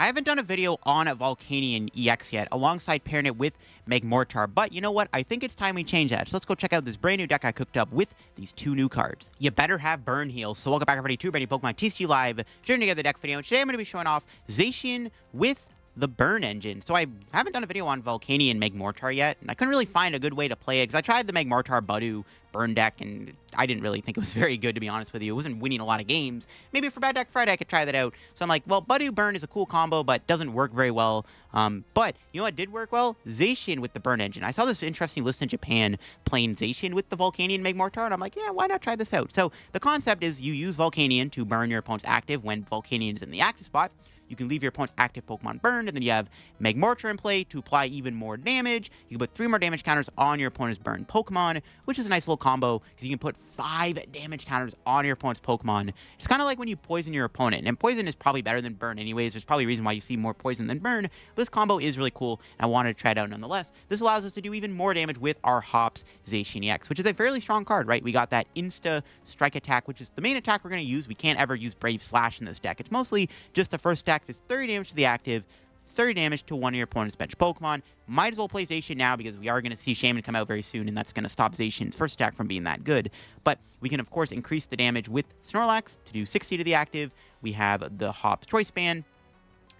haven't done a video on a Volcanion EX yet, alongside pairing it with Magmortar, but you know what? I think it's time we change that. So let's go check out this brand new deck I cooked up with these two new cards. You better have Burn Heal. So welcome back everybody to brand new Pokemon TCG Live, joining together the deck video. And today I'm going to be showing off Zacian with the Burn engine. So I haven't done a video on Volcanion Magmortar yet, and I couldn't really find a good way to play it, because I tried the Magmortar Budew Burn deck, and I didn't really think it was very good, to be honest with you. It wasn't winning a lot of games. Maybe for Bad Deck Friday I could try that out. So I'm like, well, Budew Burn is a cool combo, but doesn't work very well. But you know what did work well? Zacian with the Burn engine. I saw this interesting list in Japan playing Zacian with the Volcanion Magmortar, and I'm like, yeah, why not try this out? So the concept is you use Volcanion to burn your opponent's active when Volcanion is in the active spot. You can leave your opponent's active Pokemon burned, and then you have Magmortar in play to apply even more damage. You can put 3 more damage counters on your opponent's burned Pokemon, which is a nice little combo, because you can put 5 damage counters on your opponent's Pokemon. It's kind of like when you poison your opponent, and poison is probably better than burn anyways. There's probably a reason why you see more poison than burn, but this combo is really cool, and I wanted to try it out nonetheless. This allows us to do even more damage with our Hops Zacian EX, which is a fairly strong card, right? We got that Insta Strike attack, which is the main attack we're going to use. We can't ever use Brave Slash in this deck. It's mostly just the first attack, just 30 damage to the active, 30 damage to one of your opponent's bench Pokemon. Might as well play Zacian now, because we are going to see Shaman come out very soon, and that's going to stop Zacian's first attack from being that good. But we can, of course, increase the damage with Snorlax to do 60 to the active. We have the Hop's Choice Band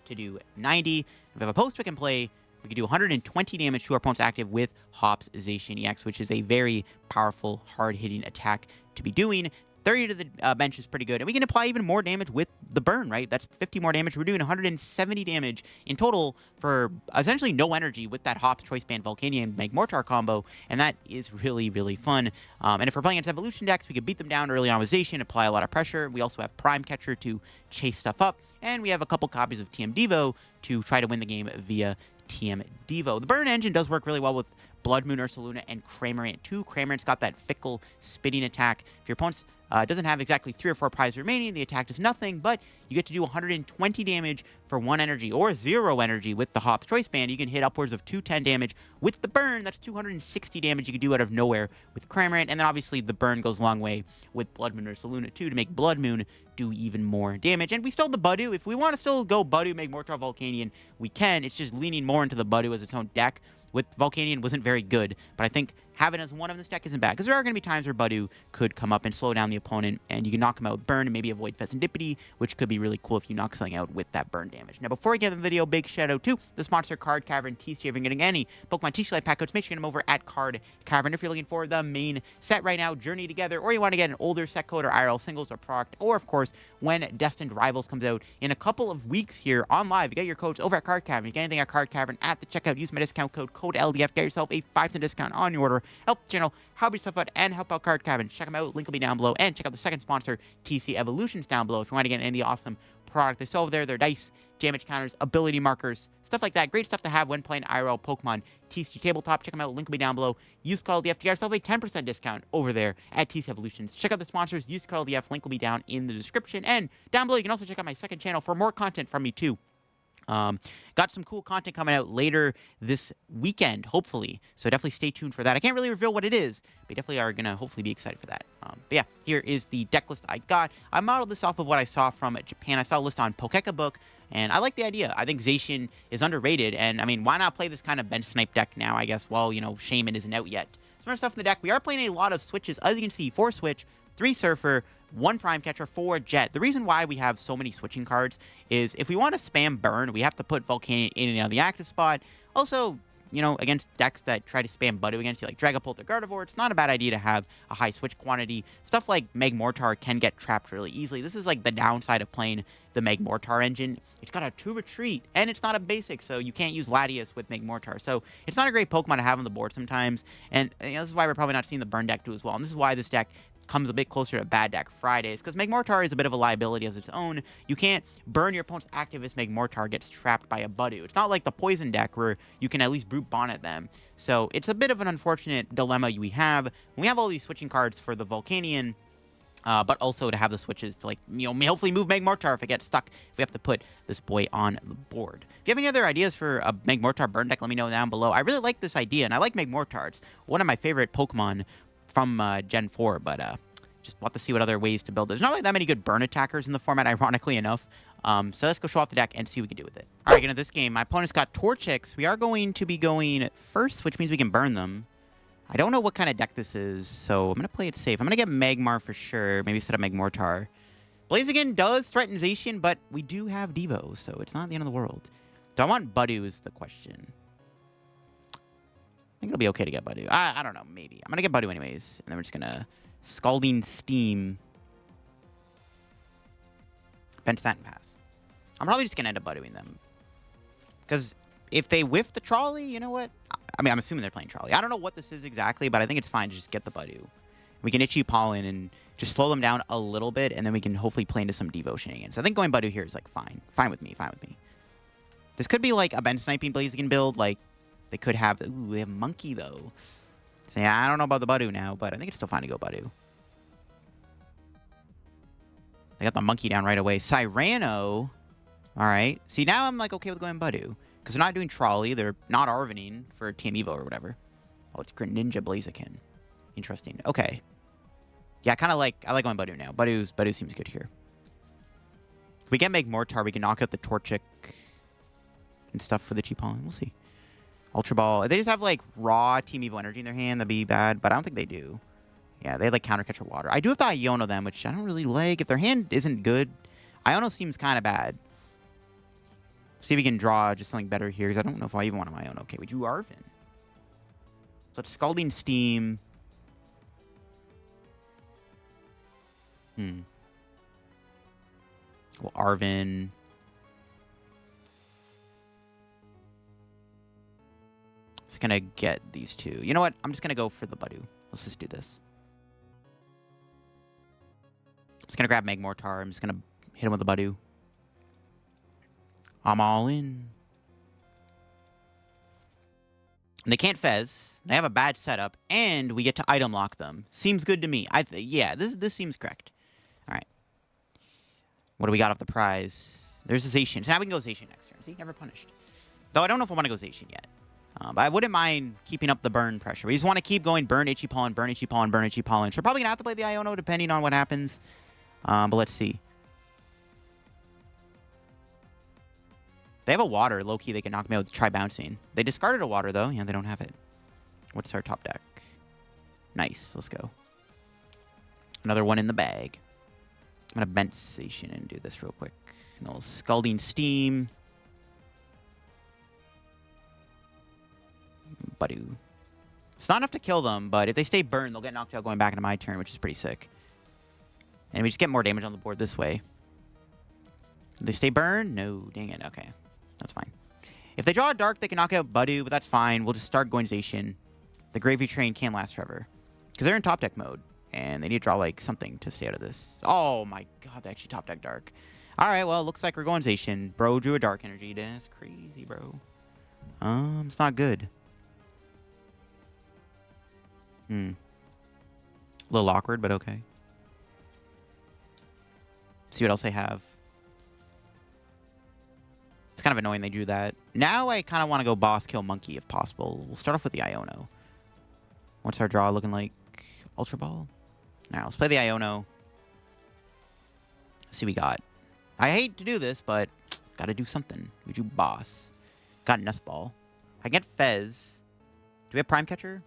to do 90. If we have a Postwick in play, we can do 120 damage to our opponent's active with Hops Zacian EX, which is a very powerful, hard-hitting attack to be doing. 30 to the bench is pretty good, and we can apply even more damage with the burn, right? That's 50 more damage. We're doing 170 damage in total for essentially no energy with that Hops Choice Band Volcanion Magmortar combo, and that is really, really fun. And if we're playing against Evolution decks, we can beat them down early on with Zacian, apply a lot of pressure. We also have Prime Catcher to chase stuff up, and we have a couple copies of TM Devo to try to win the game via TM Devo. The burn engine does work really well with Bloodmoon Ursaluna and Cramorant too. Cramorant's got that fickle spitting attack. If your opponent's doesn't have exactly 3 or 4 prizes remaining, the attack does nothing, but you get to do 120 damage for 1 energy or 0 energy with the Hops Choice Band. You can hit upwards of 210 damage with the burn. That's 260 damage you can do out of nowhere with Cramorant, and then obviously the burn goes a long way with Bloodmoon Ursaluna too to make Bloodmoon do even more damage. And we still have the Budew. If we want to still go Budew, Magmortar, Volcanion, we can. It's just leaning more into the Budew as its own deck. With Volcanion wasn't very good, but I think having it as one of this deck isn't bad, because there are going to be times where Budew could come up and slow down the opponent, and you can knock him out with burn and maybe avoid Fezandipiti, which could be really cool if you knock something out with that burn damage. Now, before we get into the video, big shout out to the sponsor, Card Cavern TCG. If you're getting any Pokemon TCG Live pack codes, make sure you get them over at Card Cavern. If you're looking for the main set right now, Journey Together, or you want to get an older set code or IRL singles or product, or of course, when Destined Rivals comes out in a couple of weeks here on live, you get your codes over at Card Cavern. You get anything at Card Cavern at the checkout, use my discount code LDF, get yourself a 5% discount on your order. Help the channel, help yourself out, and help out Card Cavern. Check them out. Link will be down below. And check out the second sponsor, TC Evolutions, down below if you want to get any of the awesome product they sell over there. Their dice, damage counters, ability markers, stuff like that. Great stuff to have when playing IRL Pokemon TCG Tabletop. Check them out. Link will be down below. Use code LDF to get yourself a 10% discount over there at TC Evolutions. Check out the sponsors. Use code LDF. Link will be down in the description. And down below, you can also check out my second channel for more content from me too. Got some cool content coming out later this weekend, hopefully. So definitely stay tuned for that. I can't really reveal what it is, but you definitely are going to hopefully be excited for that. But yeah, here is the deck list I got. I modeled this off of what I saw from Japan. I saw a list on Pokekabook, and I like the idea. I think Zacian is underrated, and I mean, why not play this kind of bench snipe deck now, I guess, while, you know, Shaman isn't out yet. Some other stuff in the deck. We are playing a lot of switches. As you can see, 4 Switch, 3 Surfer, 1 Prime Catcher, 4 Jet. The reason why we have so many switching cards is if we want to spam burn, we have to put Volcanion in and out of the active spot. Also, you know, against decks that try to spam Budew against you, like Dragapult or Gardevoir, it's not a bad idea to have a high switch quantity. Stuff like Magmortar can get trapped really easily. This is like the downside of playing the Magmortar engine. It's got a 2 retreat, and it's not a basic, so you can't use Latias with Magmortar. So it's not a great Pokemon to have on the board sometimes, and you know, this is why we're probably not seeing the burn deck do as well. And this is why this deck comes a bit closer to Bad Deck Fridays, because Magmortar is a bit of a liability of its own. You can't burn your opponent's active if Magmortar gets trapped by a Budew. It's not like the Poison deck where you can at least Brute Bonnet them. So it's a bit of an unfortunate dilemma we have. We have all these switching cards for the Volcanion, but also to have the switches to, like, you know, hopefully move Magmortar if it gets stuck, if we have to put this boy on the board. If you have any other ideas for a Magmortar burn deck, let me know down below. I really like this idea, and I like Magmortar. It's one of my favorite Pokemon from Gen 4, but just want to see what other ways to build. There's not really that many good burn attackers in the format, ironically enough. So let's go show off the deck and see what we can do with it. All right, into this game, my opponent's got Torchics. We are going to be going first, which means we can burn them. I don't know what kind of deck this is, so I'm going to play it safe. I'm going to get Magmar for sure, maybe set up Magmortar. Blaziken does threaten Zacian, but we do have Devo, so it's not the end of the world. Do I want Budew is the question. I think it'll be okay to get Budew. I don't know, maybe. I'm going to get Budew anyways, and then we're just going to Scalding Steam. Bench that and pass. I'm probably just going to end up Budewing them. Because if they whiff the Trolley, you know what? I mean, I'm assuming they're playing Trolley. I don't know what this is exactly, but I think it's fine to just get the Budew. We can Itchy Pollen and just slow them down a little bit, and then we can hopefully play into some Devo again. So I think going Budew here is, like, fine. Fine with me. Fine with me. This could be, like, a bench sniping Blaziken build. Like, they could have... Ooh, they have Monkey, though. So, yeah, I don't know about the Budew now, but I think it's still fine to go Budew. They got the Monkey down right away. Cyrano. All right. See, now I'm, like, okay with going Budew. Because they're not doing Trolley. They're not Arvening for Team Evo or whatever. Oh, it's Greninja-Blaziken. Interesting. Okay. Yeah, I like going Budew now. Budew seems good here. If we get Magmortar, we can knock out the Torchic and stuff for the Chi-Pollen. We'll see. Ultra Ball. If they just have, like, raw Team Evo energy in their hand, that'd be bad. But I don't think they do. Yeah, they have, like, Counter Catcher Water. I do have to Iono them, which I don't really like. If their hand isn't good, Iono seems kind of bad. See if we can draw just something better here, because I don't know if I even want to Iono. Okay, we do Arven. So it's Scalding Steam. Well, Arven. Just gonna get these two. You know what? I'm just gonna go for the Budew. Let's just do this. I'm just gonna grab Magmortar. I'm just gonna hit him with the Budew. I'm all in. And they can't Fez. They have a bad setup, and we get to item lock them. Seems good to me. Yeah, this seems correct. All right. What do we got off the prize? There's a Zacian. So now we can go Zacian next turn. See, never punished. Though I don't know if I want to go Zacian yet. But I wouldn't mind keeping up the burn pressure. We just want to keep going burn Itchy Pollen, burn Itchy Pollen, burn Itchy Pollen. So we're probably going to have to play the Iono depending on what happens. But let's see. They have a water. Low-key, they can knock me out with Try Bouncing. They discarded a water, though. Yeah, they don't have it. What's our top deck? Nice. Let's go. Another one in the bag. I'm going to bench Zacian and do this real quick. A little Scalding Steam. Budew. It's not enough to kill them, but if they stay burned, they'll get knocked out going back into my turn, which is pretty sick. And we just get more damage on the board this way. They stay burned? No. Dang it. Okay. That's fine. If they draw a dark, they can knock out Budew, but that's fine. We'll just start going Zacian. The Gravy Train can't last forever. Because they're in top deck mode. And they need to draw, like, something to stay out of this. Oh, my God. They actually top deck dark. All right. Well, it looks like we're going Zacian. Bro drew a dark energy. That's crazy, bro. It's not good. A little awkward, but okay. See what else they have. It's kind of annoying they do that. Now I kind of want to go boss kill monkey if possible. We'll start off with the Iono. What's our draw looking like? Ultra Ball? Now let's play the Iono. See what we got. I hate to do this, but gotta do something. We do boss. Got Nest Ball. I can get Fez. Do we have Prime Catcher?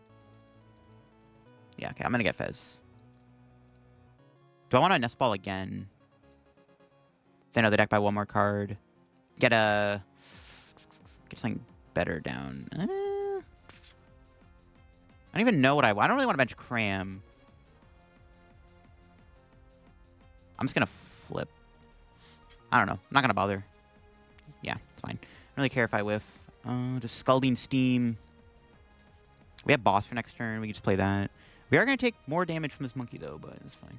Yeah, okay, I'm gonna get Fez. Do I want to Nest Ball again? Thin out the deck by one more card. Get something better down. I don't even know what I don't really want to bench Cram. I'm just gonna flip. I don't know. I'm not gonna bother. Yeah, it's fine. I don't really care if I whiff. Just Scalding Steam. We have boss for next turn. We can just play that. We are gonna take more damage from this monkey though, but it's fine.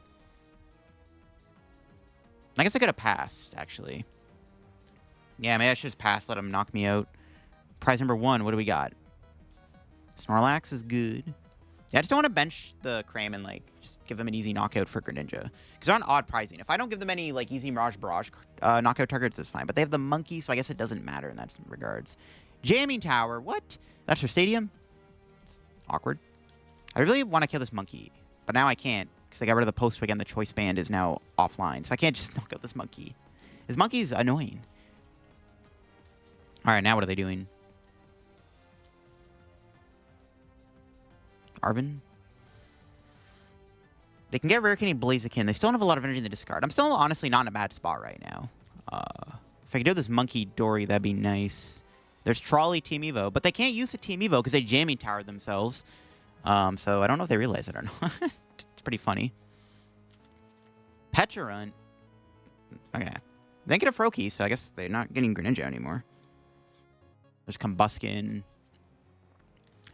I guess I could have passed, actually. Yeah, maybe I should just pass, let him knock me out. Prize number 1, what do we got? Snorlax is good. Yeah, I just don't want to bench the Cram and, like, just give them an easy knockout for Greninja. Because they're on odd pricing. If I don't give them any, like, easy Mirage Barrage knockout targets, it's fine. But they have the monkey, so I guess it doesn't matter in that regards. Jamming Tower, what? That's their stadium? It's awkward. I really want to kill this monkey, but now I can't. Because I got rid of the Postwick and the Choice Band is now offline. So I can't just knock out this monkey. This monkey's annoying. All right, now what are they doing? Arven? They can get Rare-Candy Blaziken. They still don't have a lot of energy in the discard. I'm still honestly not in a bad spot right now. If I could do this Monkey Dory, that'd be nice. There's Trolley Team Evo, but they can't use a Team Evo because they jamming towered themselves. So I don't know if they realize it or not. It's pretty funny. Pecharunt. Okay. They didn't get a Froakie, so I guess they're not getting Greninja anymore. There's Combuskin.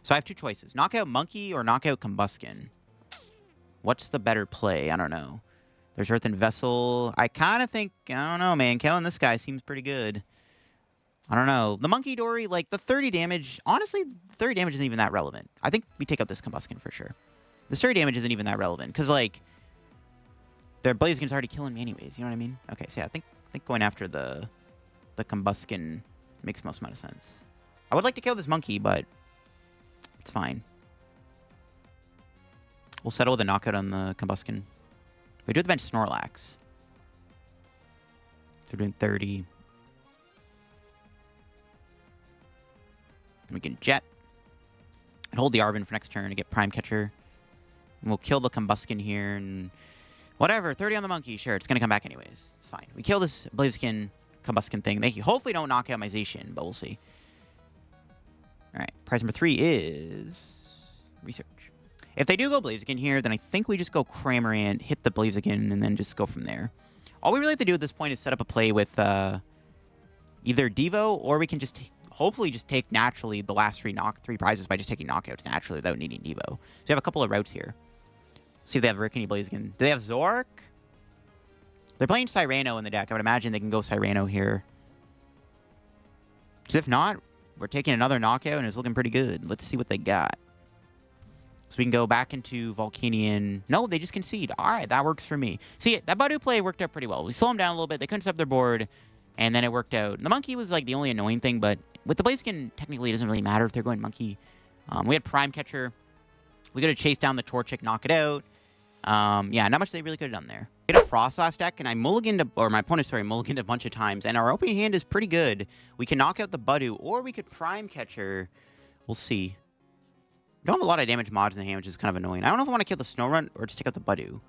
So I have two choices. Knockout Monkey or Knockout Combuskin. What's the better play? I don't know. There's Earthen Vessel. I kind of think, I don't know, man. Killing this guy seems pretty good. I don't know. The Monkey Dory, like, the 30 damage... Honestly, 30 damage isn't even that relevant. I think we take out this Combuskin for sure. The 30 damage isn't even that relevant. Because, like, their Blaziken's already killing me anyways. You know what I mean? Okay, so yeah, I think going after the Combuskin makes most amount of sense. I would like to kill this monkey, but it's fine. We'll settle with a knockout on the Combuskin. We do have the bench Snorlax. So we're doing 30. We can Jet. And hold the Arven for next turn to get Prime Catcher. And we'll kill the Combuskin here and... Whatever, 30 on the monkey. Sure, it's going to come back anyways. It's fine. We kill this Blaziken, Combuskin thing. They hopefully don't knock out my Zacian, but we'll see. Alright, prize number 3 is... Research. If they do go Blaziken here, then I think we just go Cramorant, hit the Blaziken, and then just go from there. All we really have to do at this point is set up a play with either Devo, or we can just hopefully just take naturally the last three prizes by just taking knockouts naturally without needing Devo. So we have a couple of routes here. See if they have Rare-Candy Blaziken. Do they have Zork? They're playing Cyrano in the deck. I would imagine they can go Cyrano here. Because if not, we're taking another knockout, and it's looking pretty good. Let's see what they got. So we can go back into Volcanion. No, they just concede. All right, that works for me. See, that Budew play worked out pretty well. We slow them down a little bit. They couldn't set up their board, and then it worked out. The monkey was like the only annoying thing, but with the Blaziken, technically it doesn't really matter if they're going monkey. We had Prime Catcher. We could have chased down the Torchic, knock it out. Yeah, not much they really could have done there. We had a Frost last deck, and I mulliganed, or my opponent, sorry, mulliganed a bunch of times, and our opening hand is pretty good. We can knock out the Budew, or we could Prime Catcher. We'll see. We don't have a lot of damage mods in the hand, which is kind of annoying. I don't know if I want to kill the Snorlax or just take out the Budew.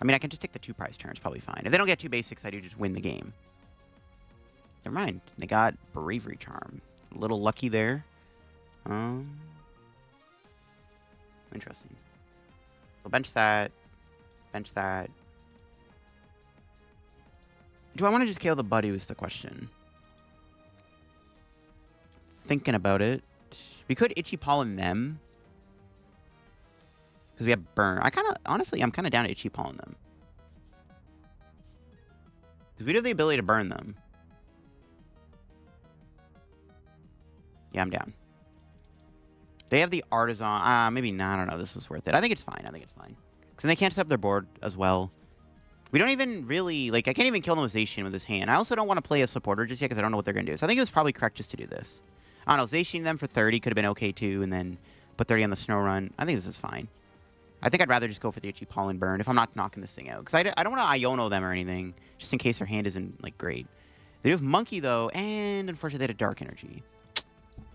I mean, I can just take the 2 prize turns, probably fine. If they don't get 2 basics, I do just win the game. Never mind. They got Bravery Charm. A little lucky there. Interesting. So bench that. Bench that. Do I want to just KO the Budew is the question. Thinking about it. We could Itchy Pollen them. Because we have Burn. Honestly, I'm kind of down to Itchy Pollen them. Because we do have the ability to burn them. Yeah, I'm down. They have the Artisan. Maybe not. I don't know. This was worth it. I think it's fine. I think it's fine. Because they can't set up their board as well. We don't even really... Like, I can't even kill them with Zacian with this hand. I also don't want to play a supporter just yet because I don't know what they're going to do. So I think it was probably correct just to do this. I don't know. Zacian them for 30 could have been okay too. And then put 30 on the Snow Run. I think this is fine. I think I'd rather just go for the Itchy Pollen Burn if I'm not knocking this thing out. Because I don't want to Iono them or anything. Just in case their hand isn't, like, great. They do have Monkey, though. And, unfortunately, they had a Dark Energy.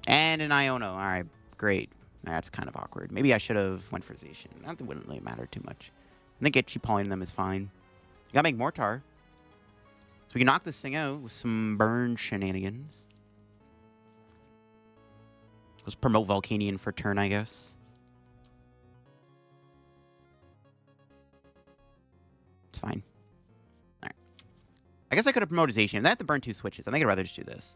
And an Iono. All right. Great. That's kind of awkward. Maybe I should have went for Zacian. I don't think it wouldn't really matter too much. I think Itchy Pollen them is fine. You gotta make Magmortar. So we can knock this thing out with some burn shenanigans. Let's promote Volcanion for turn, I guess. It's fine. Alright. I guess I could have promoted Zacian. I have to burn 2 switches. I think I'd rather just do this.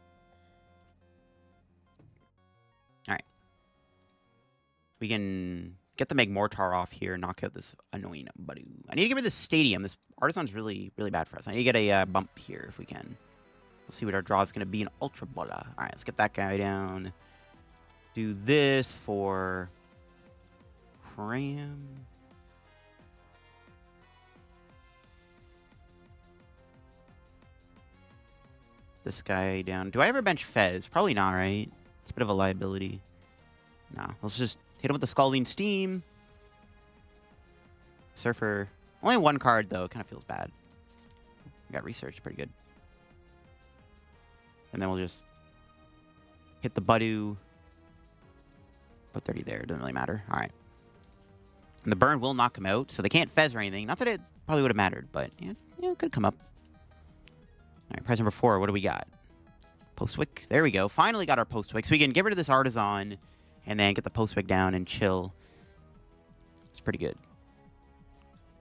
Alright. We can get the Magmortar off here and knock out this annoying Budew. I need to get rid of this Stadium. This Artisan's really, really bad for us. I need to get a bump here if we can. We'll see what our draw is going to be in Ultra Balls. Alright, let's get that guy down. Do this for Cram. This guy down. Do I ever bench Fez? Probably not, right? It's a bit of a liability. No, let's just hit him with the Scalding Steam. Surfer. Only 1 card, though. It kind of feels bad. We got Research. Pretty good. And then we'll just hit the Budew. Put 30 there. Doesn't really matter. All right. And the burn will knock him out, so they can't Fez or anything. Not that it probably would have mattered, but yeah, it could come up. All right, prize number 4. What do we got? Postwick. There we go. Finally got our Postwick. So we can get rid of this Artisan and then get the Postwick down and chill. It's pretty good.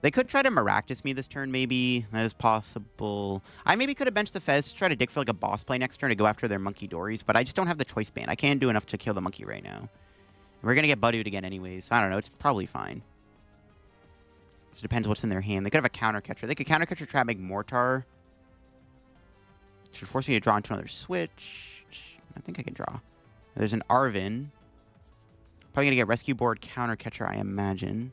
They could try to Maractus me this turn, maybe. That is possible. I maybe could have benched the Fez to try to dig for like a boss play next turn to go after their Monkey Dories, but I just don't have the choice band. I can't do enough to kill the Monkey right now. We're going to get Budewed again anyways. I don't know. It's probably fine. It depends what's in their hand. They could have a Counter Catcher. They could Counter Catcher trap Magmortar. Should force me to draw into another Switch. I think I can draw. There's an Arven. Probably going to get Rescue Board Counter Catcher, I imagine.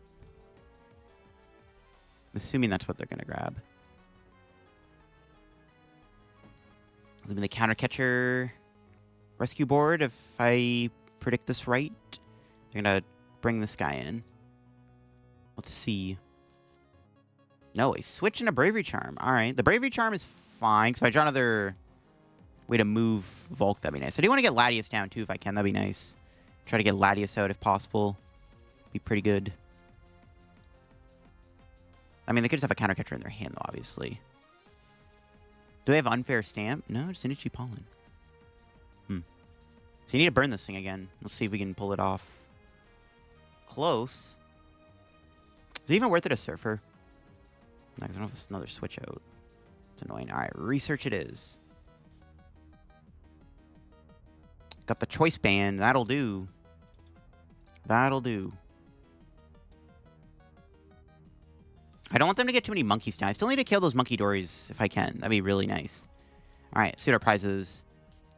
I'm assuming that's what they're going to grab. Leaving the Counter Catcher Rescue Board, if I predict this right. They're going to bring this guy in. Let's see. No, a Switch and a Bravery Charm. All right. The Bravery Charm is fine. So if I draw another way to move Volk, that'd be nice. I do want to get Latias down, too, if I can. That'd be nice. Try to get Latias out if possible. Be pretty good. I mean, they could just have a Counter Catcher in their hand, though, obviously. Do they have Unfair Stamp? No, just Inichi Pollen. So you need to burn this thing again. Let's see if we can pull it off. Close. Is it even worth it to Surfer? No, because I don't have another Switch out. It's annoying. All right, Research it is. Got the Choice Band. That'll do. That'll do. I don't want them to get too many monkeys down. I still need to kill those Monkey Dories if I can. That'd be really nice. All right, see what our prize is.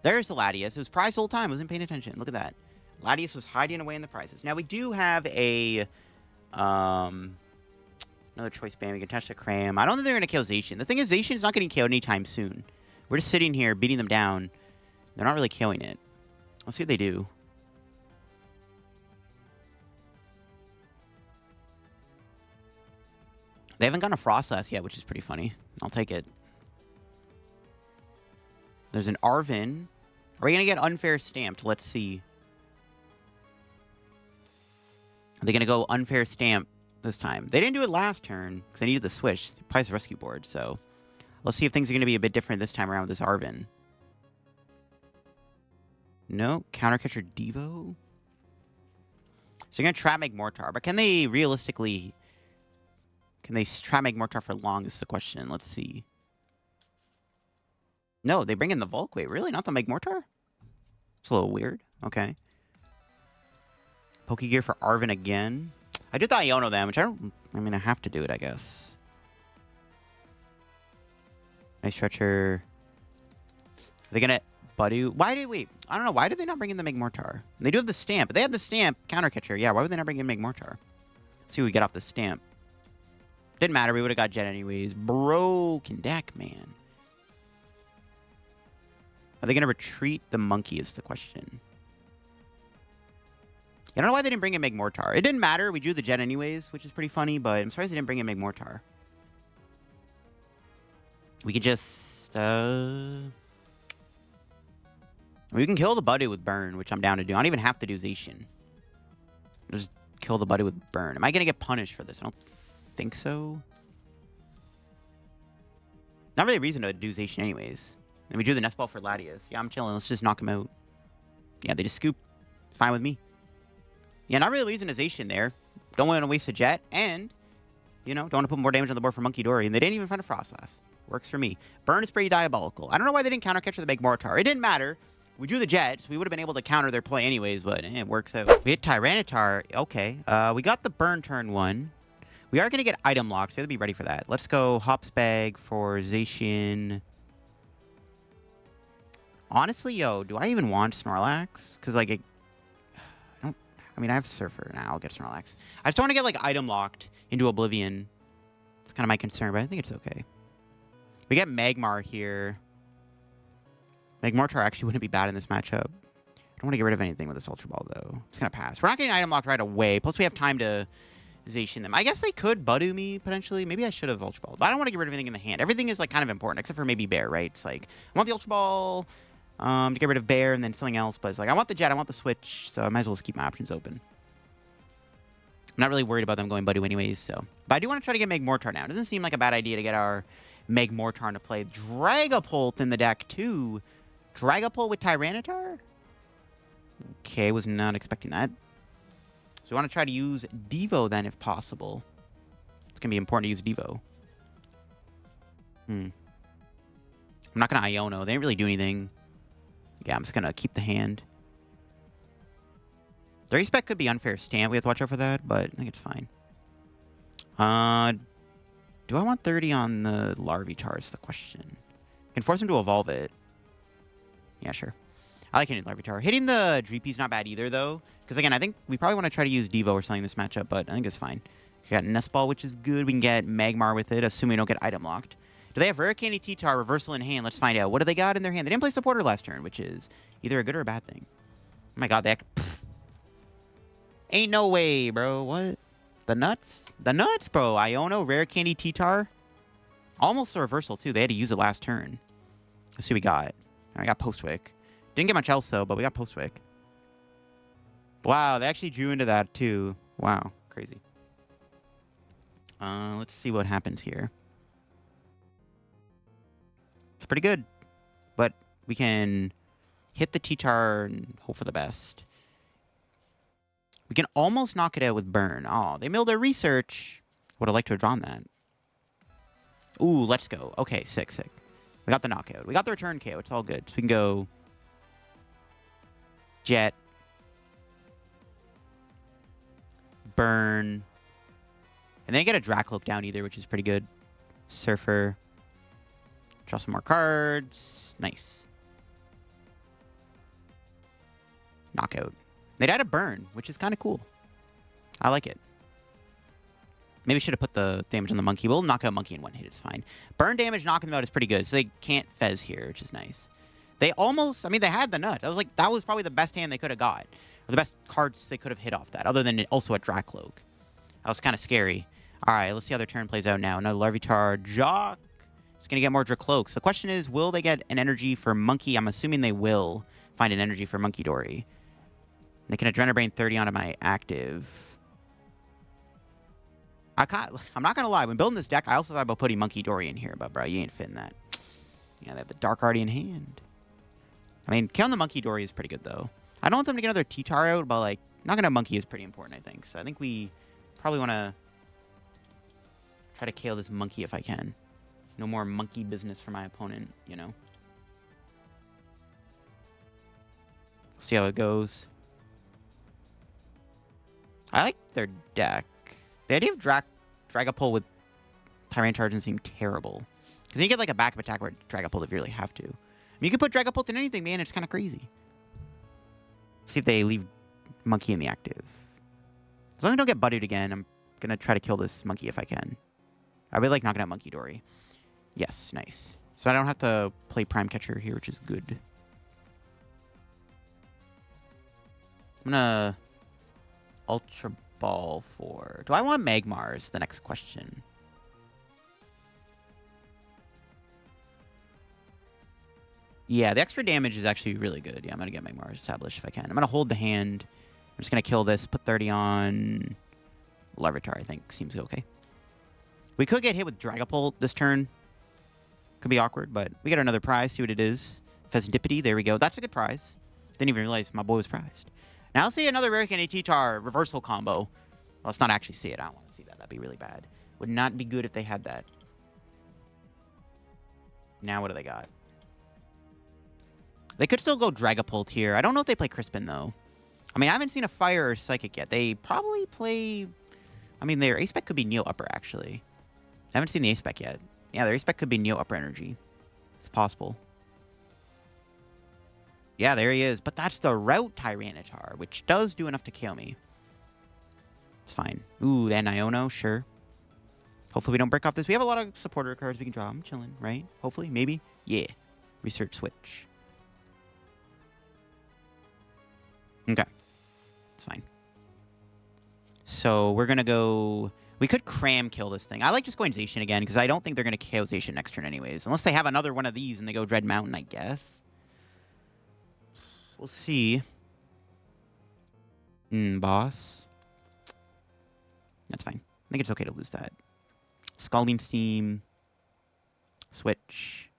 There's the Latias. It was prized the whole time. I wasn't paying attention. Look at that. Latias was hiding away in the prizes. Now, we do have a... another choice band. We can touch the Cram. I don't think they're going to kill Zacian. The thing is, Zacian's not getting killed anytime soon. We're just sitting here, beating them down. They're not really killing it. Let's see what they do. They haven't gotten a Frostlass yet, which is pretty funny. I'll take it. There's an Arven. Are we going to get Unfair Stamped? Let's see. Are they going to go Unfair Stamp this time? They didn't do it last turn because they needed the Switch. Prize Rescue Board, so... Let's see if things are going to be a bit different this time around with this Arven. No. Counter Catcher Devo. So you're going to trap Magmortar. But can they realistically... Can they trap Magmortar for long is the question. Let's see. No, they bring in the Volk. Wait, really? Not the Magmortar? It's a little weird. Okay. Pokegear for Arven again. I did the Iono then, which I don't... I mean, I have to do it, I guess. Night Stretcher. Are they going to... Budew? Why did... Wait. I don't know. Why did they not bring in the Magmortar? They do have the Stamp. But they have the Stamp Counter Catcher. Yeah, why would they not bring in Magmortar? Let's see what we get off the Stamp. Didn't matter. We would have got Jet anyways. Broken deck, man. Are they going to retreat the Monkey is the question. I don't know why they didn't bring in Magmortar. It didn't matter. We drew the Jet anyways, which is pretty funny, but I'm surprised they didn't bring in Magmortar. We could just... We can kill the Budew with Burn, which I'm down to do. I don't even have to do Zacian. Just kill the Budew with Burn. Am I going to get punished for this? I don't think so. Not really a reason to do Zacian anyways. And we drew the Nest Ball for Latias. Yeah, I'm chilling. Let's just knock him out. Yeah, they just scoop. Fine with me. Yeah, not really a reason to Zacian there. Don't want to waste a Jet. And, you know, don't want to put more damage on the board for Monkey Dory. And they didn't even find a Frostlass. Works for me. Burn is pretty diabolical. I don't know why they didn't counter catch the Magmortar. It didn't matter. We drew the Jet, so we would have been able to counter their play anyways, but it works out. We hit Tyranitar. Okay. We got the Burn turn 1. We are going to get item locked, so we have to be ready for that. Let's go Hops Bag for Zacian. Honestly, yo, do I even want Snorlax? Because, like, I mean, I have Surfer now. I'll get Snorlax. I just don't want to get, like, item locked into Oblivion. It's kind of my concern, but I think it's okay. We get Magmar here. Magmortar actually wouldn't be bad in this matchup. I don't want to get rid of anything with this Ultra Ball, though. It's going to pass. We're not getting item locked right away. Plus, we have time to Zacian them. I guess they could Budew me, potentially. Maybe I should have Ultra Ball. But I don't want to get rid of anything in the hand. Everything is, like, kind of important, except for maybe Bear, right? It's like, I want the Ultra Ball. To get rid of Bear and then something else. But it's like, I want the Jet, I want the Switch, so I might as well just keep my options open. I'm not really worried about them going Budew anyways, so. But I do want to try to get Magmortar now. It doesn't seem like a bad idea to get our Magmortar into play. Dragapult in the deck, too. Dragapult with Tyranitar? Okay, was not expecting that. So we want to try to use Devo then, if possible. It's going to be important to use Devo. I'm not going to Iono. They didn't really do anything. Yeah, I'm just going to keep the hand. Their respec could be unfair stamp. We have to watch out for that, but I think it's fine. Do I want 30 on the Larvitar is the question. Can force him to evolve it. Yeah, sure. I like hitting Larvitar. Hitting the Dreepy is not bad either, though. Because, again, I think we probably want to try to use Devo or something in this matchup, but I think it's fine. We got Nest Ball, which is good. We can get Magmar with it, assuming we don't get item locked. Do they have Rare Candy T-Tar reversal in hand? Let's find out. What do they got in their hand? They didn't play Supporter last turn, which is either a good or a bad thing. Oh my god, they ain't no way, bro. What? The nuts? The nuts, bro. Iono, Rare Candy T-Tar. Almost a reversal, too. They had to use it last turn. Let's see what we got. I got Postwick. Didn't get much else, though, but we got Postwick. Wow, they actually drew into that, too. Wow, crazy. Let's see what happens here. It's pretty good. But we can hit the T-Tar and hope for the best. We can almost knock it out with Burn. Oh, they milled their research. Would have liked to have drawn that. Ooh, let's go. Okay, sick, sick. We got the knockout. We got the return KO. It's all good. So we can go Jet. Burn. And then get a Dracloak down either, which is pretty good. Surfer. Draw some more cards. Nice. Knockout. They'd add a Burn, which is kind of cool. I like it. Maybe should have put the damage on the monkey. We'll knock out monkey in one hit. It's fine. Burn damage knocking them out is pretty good. So they can't Fez here, which is nice. They almost... I mean, they had the nut. That was probably the best hand they could have got. Or the best cards they could have hit off that. Other than also a Dracloak. That was kind of scary. All right, let's see how their turn plays out now. Another Larvitar. Jock. It's going to get more Dracloaks. The question is, will they get an energy for Monkey? I'm assuming they will find an energy for Monkey Dory. They can Adrenabrain 30 onto my active. I'm not going to lie. When building this deck, I also thought about putting Monkey Dory in here. But, bro, you ain't fitting that. Yeah, they have the Dark Artie in hand. I mean, killing the Monkey Dory is pretty good, though. I don't want them to get another T-Tar out, but, like, knocking out Monkey is pretty important, I think. So I think we probably want to try to KO this Monkey if I can. No more monkey business for my opponent, you know. See how it goes. I like their deck. The idea of Dragapult with Tyranitar doesn't seem terrible. Because you get like a backup attack with Dragapult if you really have to. I mean, you can put Dragapult in anything, man. It's kind of crazy. See if they leave Monkey in the active. As long as I don't get Buddied again, I'm going to try to kill this Monkey if I can. I really like knocking out Monkey Dory. Yes, nice. So I don't have to play Prime Catcher here, which is good. I'm going to Ultra Ball for... Do I want Magmar is the next question. Yeah, the extra damage is actually really good. Yeah, I'm going to get Magmar established if I can. I'm going to hold the hand. I'm just going to kill this, put 30 on Larvitar, I think. Seems okay. We could get hit with Dragapult this turn. Could be awkward, but we got another prize. See what it is. Fezandipiti. There we go. That's a good prize. Didn't even realize my boy was prized. Now let's see another Rare Candy T-Tar reversal combo. Well, let's not actually see it. I don't want to see that. That'd be really bad. Would not be good if they had that. Now what do they got? They could still go Dragapult here. I don't know if they play Crispin, though. I mean, I haven't seen a Fire or Psychic yet. They probably play... I mean, their Ace-Spec could be Neo Upper, actually. I haven't seen the Ace-Spec yet. Yeah, their Ace-Spec could be Neo Upper Energy. It's possible. Yeah, there he is. But that's the Route Tyranitar, which does do enough to kill me. It's fine. Ooh, then Iono, sure. Hopefully we don't break off this. We have a lot of supporter cards we can draw. I'm chilling, right? Hopefully, maybe. Yeah. Research Switch. Okay. It's fine. So we're going to go... We could cram kill this thing. I like just going Zacian again, because I don't think they're going to KO Zacian next turn anyways. Unless they have another one of these and they go Dread Mountain, I guess. We'll see. Boss. That's fine. I think it's okay to lose that. Scalding Steam. Switch.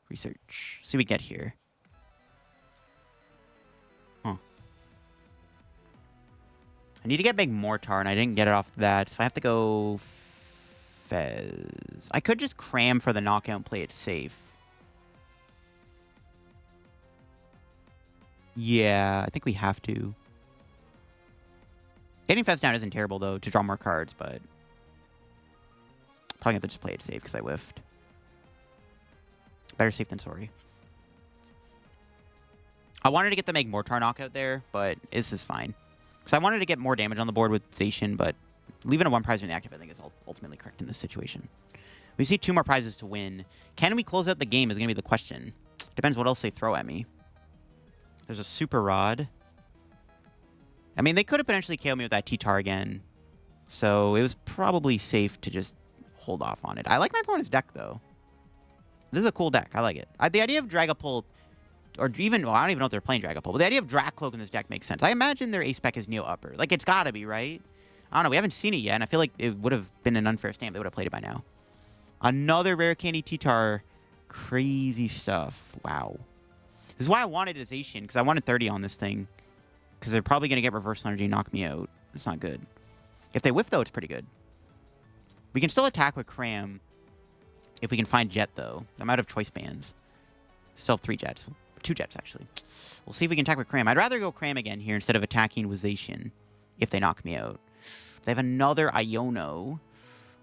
Research. See what we get here. Huh. I need to get Magmortar, and I didn't get it off that, so I have to go Fez. I could just cram for the knockout and play it safe. Yeah, I think we have to. Getting Fez down isn't terrible, though, to draw more cards, but probably have to just play it safe because I whiffed. Better safe than sorry. I wanted to get the Magmortar knockout there, but this is fine. Because I wanted to get more damage on the board with Zacian, but leaving a 1 prize in the active, I think, is ultimately correct in this situation. We see 2 more prizes to win. Can we close out the game is going to be the question. Depends what else they throw at me. There's a Super Rod. I mean, they could have potentially KO'd me with that T-Tar again. So it was probably safe to just hold off on it. I like my opponent's deck, though. This is a cool deck. I like it. The idea of Dragapult, or even, well, I don't even know if they're playing Dragapult, but the idea of Dracloak in this deck makes sense. I imagine their ace spec is Neo Upper. Like, it's got to be, right? I don't know. We haven't seen it yet, and I feel like it would have been an unfair stamp. They would have played it by now. Another Rare Candy T-Tar. Crazy stuff. Wow. This is why I wanted a Zacian, because I wanted 30 on this thing. Because they're probably going to get Reversal Energy and knock me out. It's not good. If they whiff, though, it's pretty good. We can still attack with Cram. If we can find Jet, though. I'm out of choice bands. Still have 3 Jets. 2 Jets, actually. We'll see if we can attack with Cram. I'd rather go Cram again here instead of attacking with Zacian if they knock me out. They have another Iono.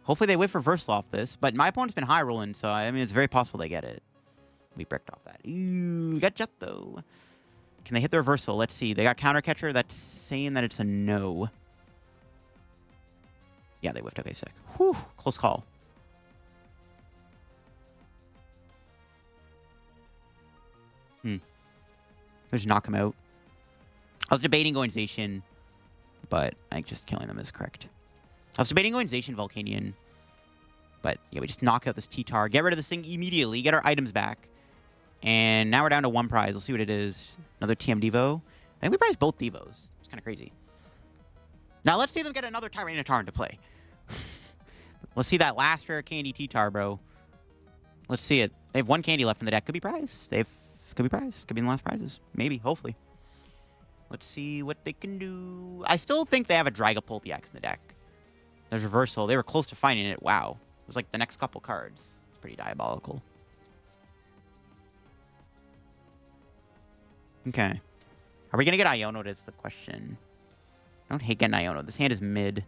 Hopefully they whiff Reversal off this. But my opponent's been high rolling, so I mean, it's very possible they get it. We bricked off that. Ooh, got Jet, though. Can they hit the Reversal? Let's see. They got Counter Catcher. That's saying that it's a no. Yeah, they whiffed. Okay, sick. Whew, close call. Just knock him out. I was debating going Zacian, but I think just killing them is correct. I was debating going Zacian Volcanion, but yeah, we just knock out this T-Tar, get rid of this thing immediately, get our items back, and now we're down to 1 prize. We'll see what it is. Another TM Devo. I think we prized both Devos. It's kind of crazy. Now let's see them get another Tyranitar into play. Let's see that last Rare Candy T-Tar, bro. Let's see it. They have 1 candy left in the deck. Could be prize. Could be prize. Could be in the last prizes. Maybe. Hopefully. Let's see what they can do. I still think they have a Dragapult EX in the deck. There's Reversal. They were close to finding it. Wow. It was like the next couple cards. It's pretty diabolical. Okay. Are we going to get Iono? That's the question. I don't hate getting Iono. This hand is mid.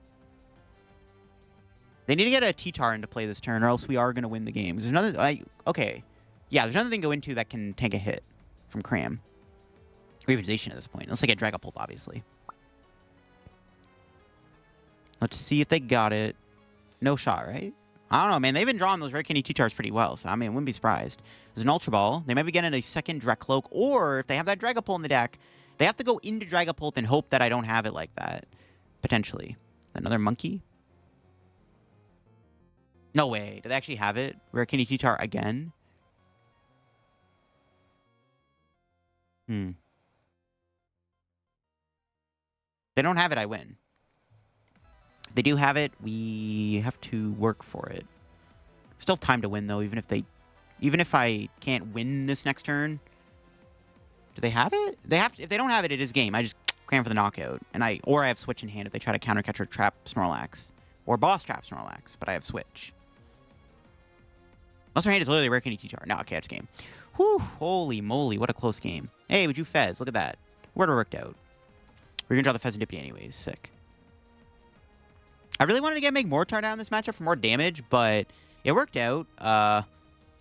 They need to get a T-Tar into play this turn, or else we are going to win the game. There's another... okay. Yeah, there's another thing to go into that can tank a hit from Cram. Or even Zacian at this point. Unless they get Dragapult, obviously. Let's see if they got it. No shot, right? I don't know, man. They've been drawing those Rare Candy T-Tars pretty well, so I mean, I wouldn't be surprised. There's an Ultra Ball. They might be getting a second Dracloak, or if they have that Dragapult in the deck, they have to go into Dragapult and hope that I don't have it like that. Potentially. Another Monkey? No way. Do they actually have it? Rare Candy T-Tar again? They don't have it, I win. If they do have it, we have to work for it. Still have time to win, though, even if I can't win this next turn. Do they have it? If they don't have it, it is game. I just cram for the knockout. Or I have Switch in hand if they try to Counter Catcher trap Snorlax. Or Boss trap Snorlax, but I have Switch. Unless their hand is literally Rare Candy T-Tar. No, okay, it's game. Whew, holy moly, what a close game. Hey, would you Fez? Look at that. Word worked out. We're going to draw the Fezandipiti anyways. Sick. I really wanted to get Magmortar down in this matchup for more damage, but it worked out. Yeah,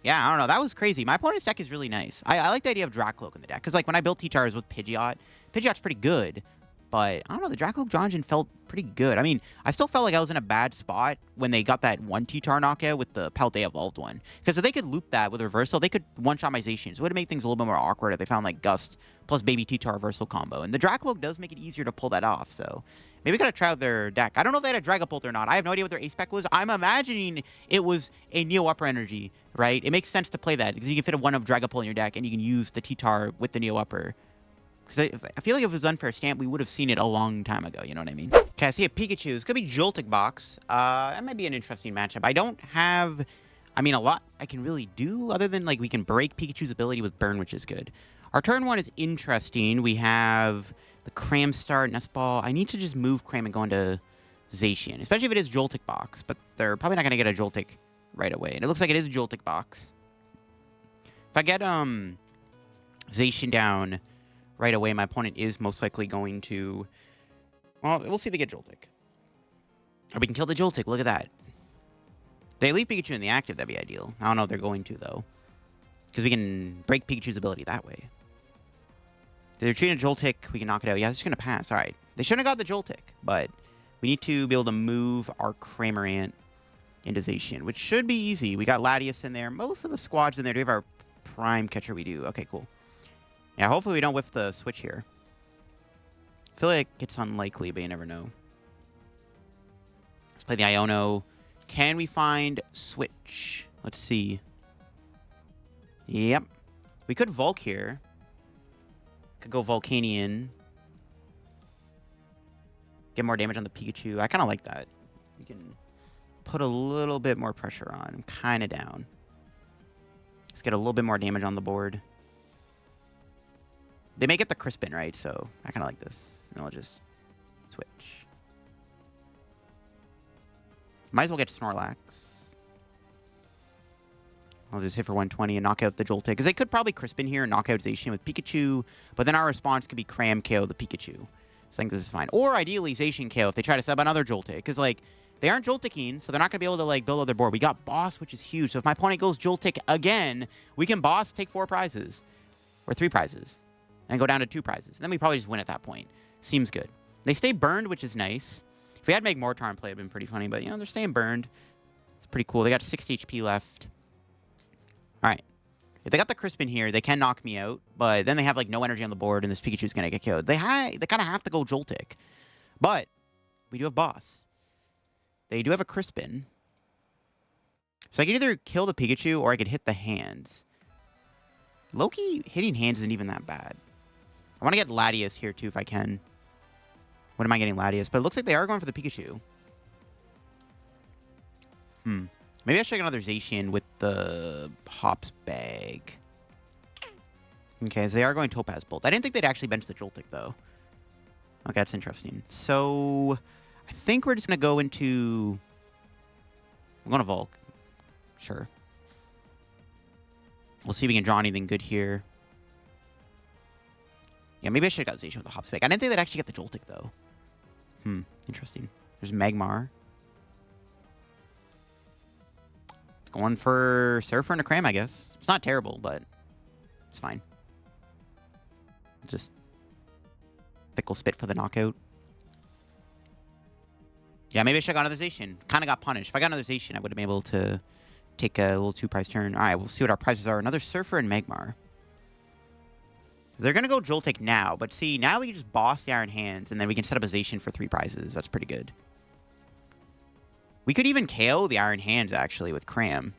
I don't know. That was crazy. My opponent's deck is really nice. I like the idea of Dracloak in the deck, because like when I built T-Tars with Pidgeot, Pidgeot's pretty good. But, I don't know, the Dracloak Draw Engine felt pretty good. I mean, I still felt like I was in a bad spot when they got that 1 T-Tar knockout with the Paldea Evolved one. Because if they could loop that with Reversal, they could one-shot my Zacian. So it would make things a little bit more awkward if they found, like, Gust plus Baby T-Tar Reversal combo. And the Dracloak does make it easier to pull that off, so... Maybe we gotta try out their deck. I don't know if they had a Dragapult or not. I have no idea what their ace spec was. I'm imagining it was a Neo Upper Energy, right? It makes sense to play that because you can fit a 1 of Dragapult in your deck and you can use the T-Tar with the Neo Upper. Because I feel like if it was Unfair Stamp, we would have seen it a long time ago, you know what I mean? Okay, I see a Pikachu. This could be Joltic box. That might be an interesting matchup. I don't have, I mean, a lot I can really do other than, like, we can break Pikachu's ability with Burn, which is good. Our turn 1 is interesting. We have the Cram start, Nest Ball. I need to just move Cram and go into Zacian, especially if it is Joltic box, but they're probably not going to get a Joltic right away. And it looks like it is Joltic box. If I get Zacian down right away, my opponent is most likely going to... Well, we'll see if they get Joltic. Or we can kill the Joltic. Look at that. They leave Pikachu in the active. That'd be ideal. I don't know if they're going to, though. Because we can break Pikachu's ability that way. If they're treating a Joltic, we can knock it out. Yeah, this is going to pass. All right. They shouldn't have got the Joltic, but we need to be able to move our Cramorant into Zacian, which should be easy. We got Latias in there. Most of the squads in there. Do we have our Prime Catcher? We do. Okay, cool. Yeah, hopefully we don't whiff the switch here. I feel like it's unlikely, but you never know. Let's play the Iono. Can we find switch? Let's see. Yep. We could Volk here. Could go Volcanion. Get more damage on the Pikachu. I kind of like that. We can put a little bit more pressure on. I'm kind of down. Let's get a little bit more damage on the board. They may get the Crispin, right? So I kind of like this. And I'll just switch. Might as well get Snorlax. I'll just hit for 120 and knock out the Joltic. Because they could probably Crispin here and knock out Zacian with Pikachu. But then our response could be Cram KO the Pikachu. So I think this is fine. Or ideally Zacian KO if they try to sub another Joltic. Because, like, they aren't Jolticking, so they're not going to be able to, like, build up their board. We got Boss, which is huge. So if my opponent goes Joltic again, we can Boss, take 4 prizes. Or 3 prizes. And go down to 2 prizes. And then we probably just win at that point. Seems good. They stay burned, which is nice. If we had Magmortar in play, it would have been pretty funny. But, you know, they're staying burned. It's pretty cool. They got 60 HP left. All right. If they got the Crispin here, they can knock me out. But then they have, like, no energy on the board, and this Pikachu's going to get killed. They kind of have to go Joltic. But we do have Boss. They do have a Crispin. So I could either kill the Pikachu, or I could hit the hands. Loki hitting hands isn't even that bad. I want to get Latias here, too, if I can. What am I getting Latias? But it looks like they are going for the Pikachu. Maybe I should get another Zacian with the Hops bag. Okay, so they are going Topaz Bolt. I didn't think they'd actually bench the Joltic, though. Okay, that's interesting. So I think we're just going to go into... I'm going to Volk. Sure. We'll see if we can draw anything good here. Yeah, maybe I should have got Zacian with the Hops bag. I didn't think they'd actually get the Joltic, though. Interesting. There's Magmar. Going for Surfer and a Cram, I guess. It's not terrible, but it's fine. Just Fickle Spit for the knockout. Yeah, maybe I should have got another Zacian. Kind of got punished. If I got another Zacian, I would have been able to take a little 2-prize turn. All right, we'll see what our prizes are. Another Surfer and Magmar. They're going to go Joltic now, but see, now we can just boss the Iron Hands, and then we can set up a Zacian for 3 prizes. That's pretty good. We could even KO the Iron Hands, actually, with Cram.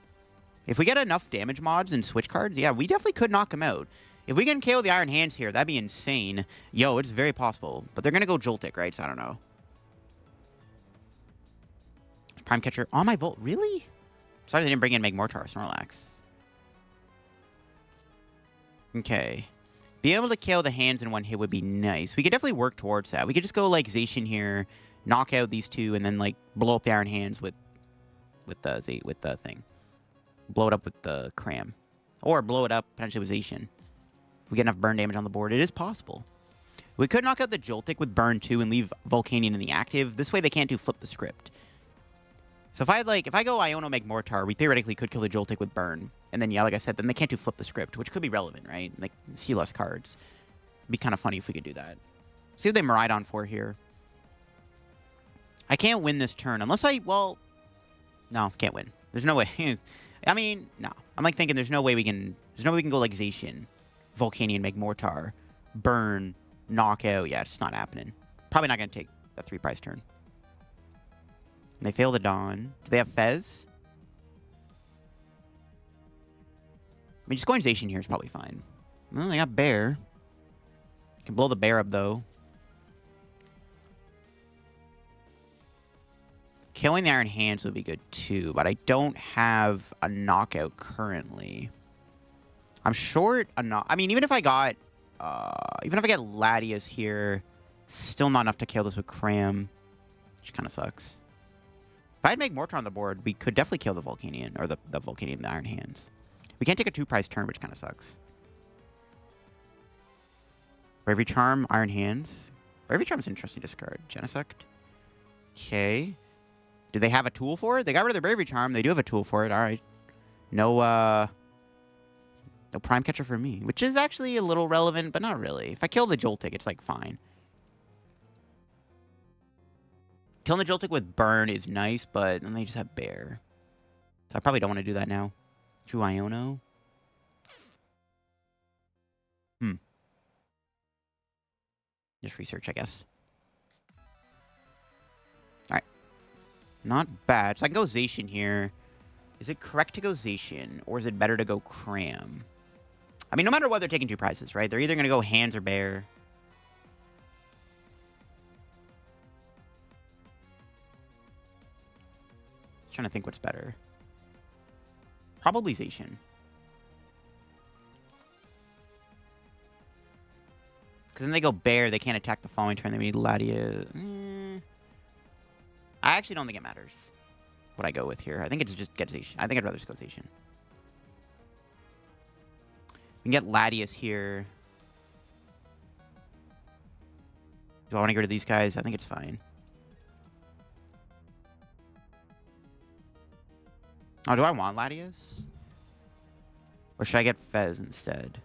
If we get enough damage mods and switch cards, yeah, we definitely could knock him out. If we can KO the Iron Hands here, that'd be insane. Yo, it's very possible. But they're going to go Joltic, right? So I don't know. Prime Catcher on my Volt. Really? Sorry they didn't bring in Magmortar Snorlax. Okay. Being able to KO the hands in one hit would be nice. We could definitely work towards that. We could just go like Zacian here, knock out these 2, and then like blow up the Iron Hands with the thing. Blow it up with the Cram. Or blow it up potentially with Zacian. If we get enough burn damage on the board, it is possible. We could knock out the Joltic with burn 2 and leave Volcanion in the active. This way they can't do flip the script. So if I go Iono Magmortar, we theoretically could kill the Joltic with burn. And then, yeah, like I said, then they can't do flip the script, which could be relevant, right? Like, see less cards. It'd be kind of funny if we could do that. See what they Miraidon for here. I can't win this turn unless well, no, can't win. There's no way. I mean, no. I'm like thinking there's no way we can go like Zacian, Volcanion, Magmortar, burn, knockout. Yeah, it's just not happening. Probably not going to take that 3-prize turn. They fail the Dawn. Do they have Fez? I mean, just going Zacian here is probably fine. Well, they got Bear. Can blow the Bear up, though. Killing the Iron Hands would be good, too. But I don't have a knockout currently. I'm short a knock. I mean, even if I got... even if I get Latias here, still not enough to kill this with Cram. Which kind of sucks. If I had Magmortar on the board, we could definitely kill the Volcanion. Or the Volcanion and the Iron Hands. We can't take a 2-prize turn, which kind of sucks. Bravery Charm, Iron Hands. Bravery Charm is an interesting discard. Genesect. Okay. Do they have a tool for it? They got rid of their Bravery Charm. They do have a tool for it. All right. No Prime Catcher for me. Which is actually a little relevant, but not really. If I kill the Joltic, it's, like, fine. Killing the Joltic with Burn is nice, but then they just have Bear. So I probably don't want to do that now. True Iono. Just research, I guess. Alright. Not bad. So I can go Zacian here. Is it correct to go Zacian? Or is it better to go Cram? I mean, no matter what, they're taking 2 prizes, right? They're either going to go Hands or Bear. Trying to think what's better. Probably Zacian. Because then they go Bear, they can't attack the following turn. They need Latias. I actually don't think it matters what I go with here. I think it's just get Zacian. I think I'd rather just go Zacian. We can get Latias here. Do I want to get rid of these guys? I think it's fine. Oh, do I want Latias? Or should I get Fez instead?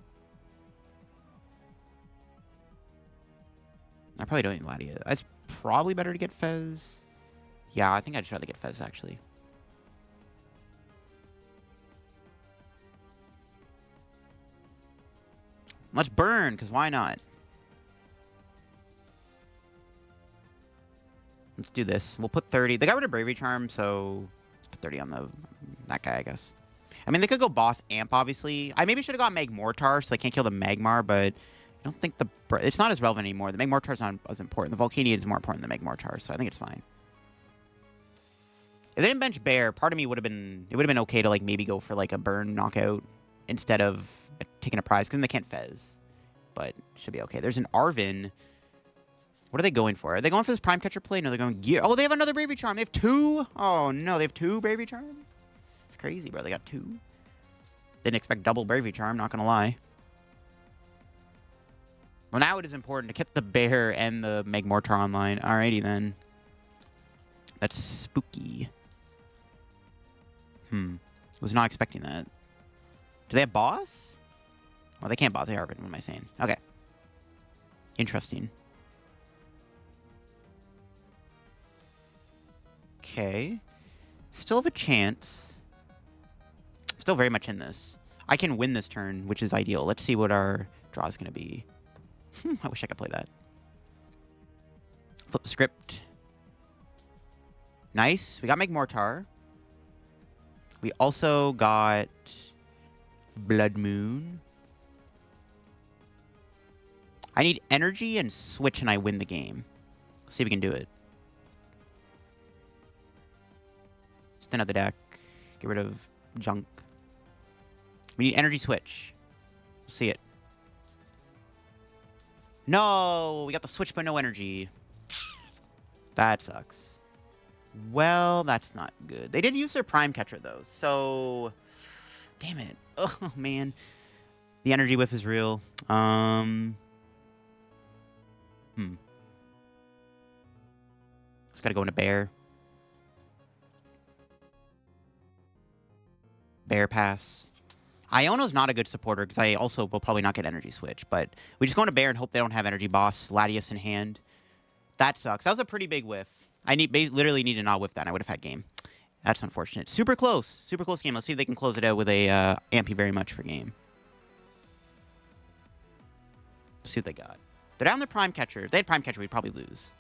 I probably don't need Latias. It's probably better to get Fez. Yeah, I think I'd rather get Fez, actually. Let's burn, because why not? Let's do this. We'll put 30. They got rid of Bravery Charm, so let's put 30 on that guy, I guess. I mean, they could go Boss Amp, obviously. I maybe should have got Magmortar, so they can't kill the Magmar, but I don't think it's not as relevant anymore. The Magmortar's not as important. The Volcanion is more important than the Magmortar, so I think it's fine. If they didn't bench Bear, part of me would have been... It would have been okay to, like, maybe go for, like, a burn knockout instead of taking a prize, because then they can't Fez. But it should be okay. There's an Arven. What are they going for? Are they going for this Prime Catcher play? No, they're going Gear. Oh, they have another Bravery Charm. They have 2? Oh, no. They have 2 Bravery Charms? It's crazy, bro. They got 2. Didn't expect double Bravery Charm, not going to lie. Well, now it is important to get the Bear and the Magmortar online. Alrighty, then. That's spooky. Was not expecting that. Do they have Boss? Well, they can't Boss. They are. What am I saying? Okay. Interesting. Okay. Still have a chance. Still very much in this. I can win this turn, which is ideal. Let's see what our draw is going to be. I wish I could play that. Flip the script. Nice. We got Magmortar. We also got Bloodmoon. I need energy and switch and I win the game. Let's see if we can do it. Just another deck. Get rid of junk. We need energy switch. Let's see it. No! We got the switch but no energy. That sucks. Well, that's not good. They did use their Prime Catcher, though, so... Damn it. Oh, man. The energy whiff is real. Just gotta go into Bear. Bear pass. Iono's not a good supporter, because I also will probably not get energy switch, but we just go into Bear and hope they don't have energy boss, Latias in hand. That sucks. That was a pretty big whiff. I literally need to not whiff that, and I would have had game. That's unfortunate. Super close. Super close game. Let's see if they can close it out with a Amp you very much for game. Let's see what they got. They're down their Prime Catcher. If they had Prime Catcher, we'd probably lose.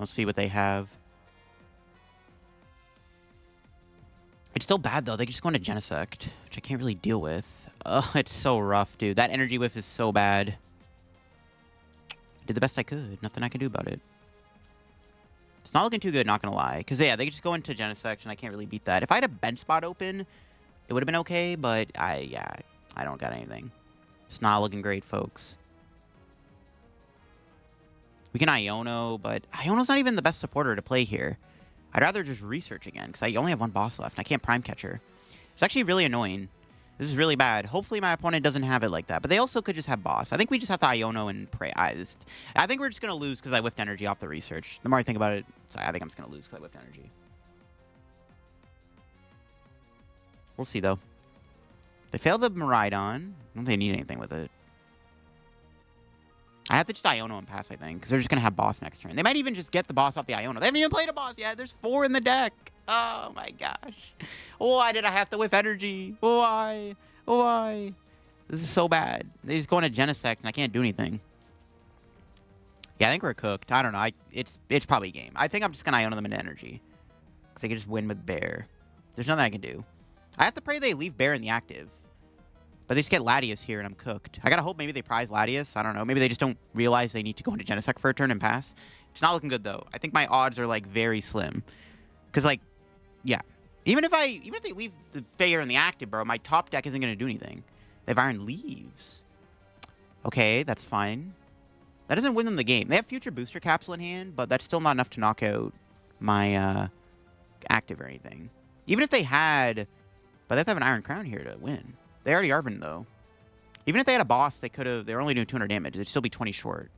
Let's see what they have. It's still bad, though. They just go into Genesect, which I can't really deal with. Oh, it's so rough, dude. That energy whiff is so bad. Did the best I could. Nothing I can do about it. It's not looking too good, not gonna lie. Because, yeah, they just go into Genesect, and I can't really beat that. If I had a bench spot open, it would have been okay, but I don't got anything. It's not looking great, folks. We can Iono, but Iono's not even the best supporter to play here. I'd rather just research again, because I only have one boss left, and I can't Prime Catcher. It's actually really annoying. This is really bad. Hopefully my opponent doesn't have it like that, but they also could just have boss. I think we just have to Iono and pray. I think we're just going to lose because I whiffed energy off the research. The more I think about it, I think I'm just going to lose because I whiffed energy. We'll see, though. They failed the Miraidon. I don't think they need anything with it. I have to just Iono and pass, I think, because they're just going to have boss next turn. They might even just get the boss off the Iono. They haven't even played a boss yet. There's 4 in the deck. Oh, my gosh. Why did I have to whiff energy? Why? Why? This is so bad. They just go into Genesect, and I can't do anything. Yeah, I think we're cooked. I don't know. It's probably a game. I think I'm just going to Iono them into energy, because they can just win with Bear. There's nothing I can do. I have to pray they leave Bear in the active. But they just get Latias here, and I'm cooked. I gotta hope maybe they prize Latias. I don't know. Maybe they just don't realize they need to go into Genesect for a turn and pass. It's not looking good, though. I think my odds are, like, very slim. Because, like, yeah. Even if they leave the Bear in the active, bro, my top deck isn't gonna do anything. They have Iron Leaves. Okay, that's fine. That doesn't win them the game. They have Future Booster Capsule in hand, but that's still not enough to knock out my active or anything. Even if they had... But they have to have an Iron Crown here to win. They already Arven, though. Even if they had a boss, they could have... They were only doing 200 damage. They'd still be 20 short.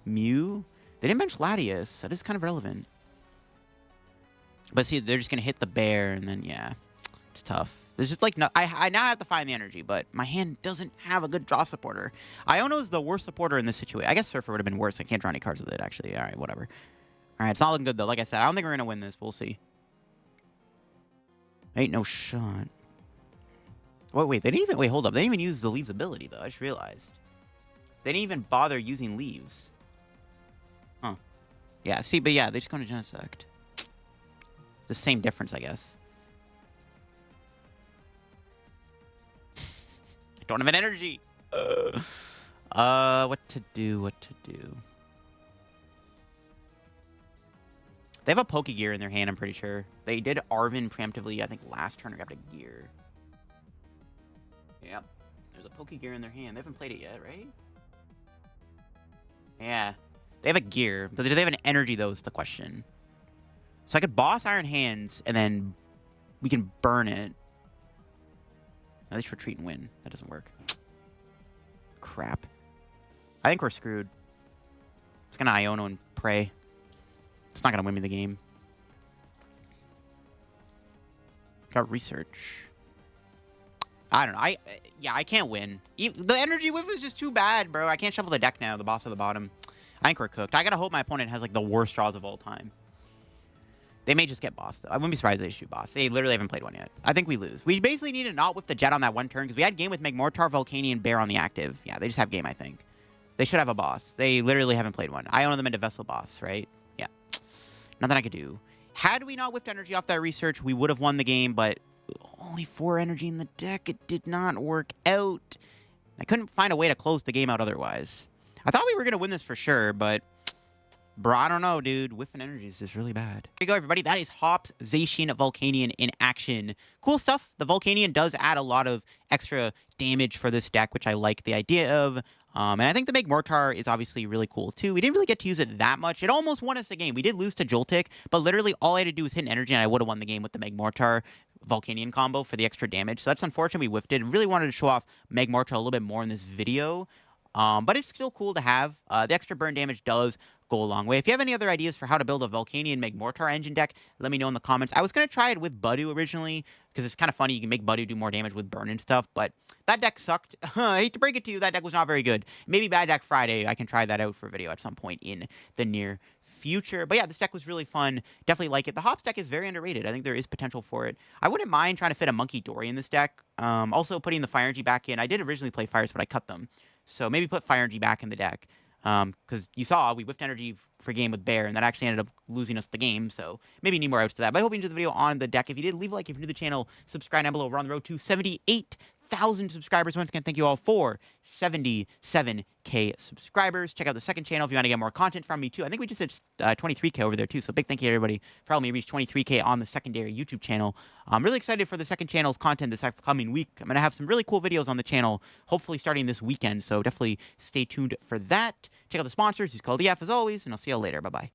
Mew? They didn't bench Latias. That is kind of relevant. But see, they're just going to hit the Bear, and then, yeah. It's tough. There's just, like... No, I now have to find the energy, but my hand doesn't have a good draw supporter. Iono is the worst supporter in this situation. I guess Surfer would have been worse. I can't draw any cards with it, actually. All right, whatever. All right, it's not looking good, though. Like I said, I don't think we're going to win this. We'll see. Ain't no shot. Wait, they didn't even... Wait, hold up. They didn't even use the Leaves ability, though. I just realized. They didn't even bother using Leaves. Huh. Yeah, see, but yeah, they just go into Genesect. The same difference, I guess. I don't have an energy. What to do? They have a Pokegear in their hand, I'm pretty sure. They did Arven preemptively, I think, last turn. I grabbed a gear. Yep. There's a Pokegear in their hand. They haven't played it yet, right? Yeah. They have a gear. But do they have an energy, though, is the question. So I could boss Iron Hands, and then we can burn it. At least retreat and win. That doesn't work. Crap. I think we're screwed. It's going to Iono and pray. It's not going to win me the game. Got research. I don't know. I can't win. The energy whiff is just too bad, bro. I can't shuffle the deck now. The boss at the bottom. I think we're cooked. I gotta hope my opponent has, like, the worst draws of all time. They may just get boss, though. I wouldn't be surprised if they shoot boss. They literally haven't played one yet. I think we lose. We basically need to not whiff the Jet on that one turn, because we had game with Magmortar, Volcanion, Bear on the active. Yeah, they just have game, I think. They should have a boss. They literally haven't played one. I own them into Vessel boss, right? Yeah. Nothing I could do. Had we not whiffed energy off that research, we would have won the game, but... Only 4 energy in the deck. It did not work out. I couldn't find a way to close the game out otherwise. I thought we were going to win this for sure, but... Bro, I don't know, dude. Whiffing energy is just really bad. Here you go, everybody. That is Hop's Zacian Volcanion in action. Cool stuff. The Volcanion does add a lot of extra damage for this deck, which I like the idea of. And I think the Magmortar is obviously really cool, too. We didn't really get to use it that much. It almost won us the game. We did lose to Joltic, but literally all I had to do was hit an energy, and I would have won the game with the Magmortar Volcanion combo for the extra damage. So that's unfortunate we whiffed it. Really wanted to show off Magmortar a little bit more in this video. But it's still cool to have. The extra burn damage does go a long way. If you have any other ideas for how to build a Volcanion Magmortar engine deck, let me know in the comments. I was going to try it with Budew originally, because it's kind of funny. You can make Budew do more damage with burn and stuff, but that deck sucked. I hate to break it to you, that deck was not very good. Maybe Bad Deck Friday, I can try that out for a video at some point in the near future. But yeah, this deck was really fun. Definitely like it. The Hops deck is very underrated. I think there is potential for it. I wouldn't mind trying to fit a Monkey Dory in this deck. Also putting the Fire Energy back in. I did originally play Fires, but I cut them. So maybe put Fire Energy back in the deck. Because you saw we whiffed energy for game with Bear, and that actually ended up losing us the game, so maybe need more outs to that. But I hope you enjoyed the video on the deck. If you did, leave a like. If you're new to the channel, subscribe down below. We're on the road to 78,000 subscribers. Once again, thank you all for 77K subscribers. Check out the second channel if you want to get more content from me, too. I think we just hit 23K over there, too, so big thank you to everybody for helping me reach 23K on the secondary YouTube channel. I'm really excited for the second channel's content this upcoming week. I'm going to have some really cool videos on the channel, hopefully starting this weekend, so definitely stay tuned for that. Check out the sponsors. He's called EF, as always, and I'll see you all later. Bye-bye.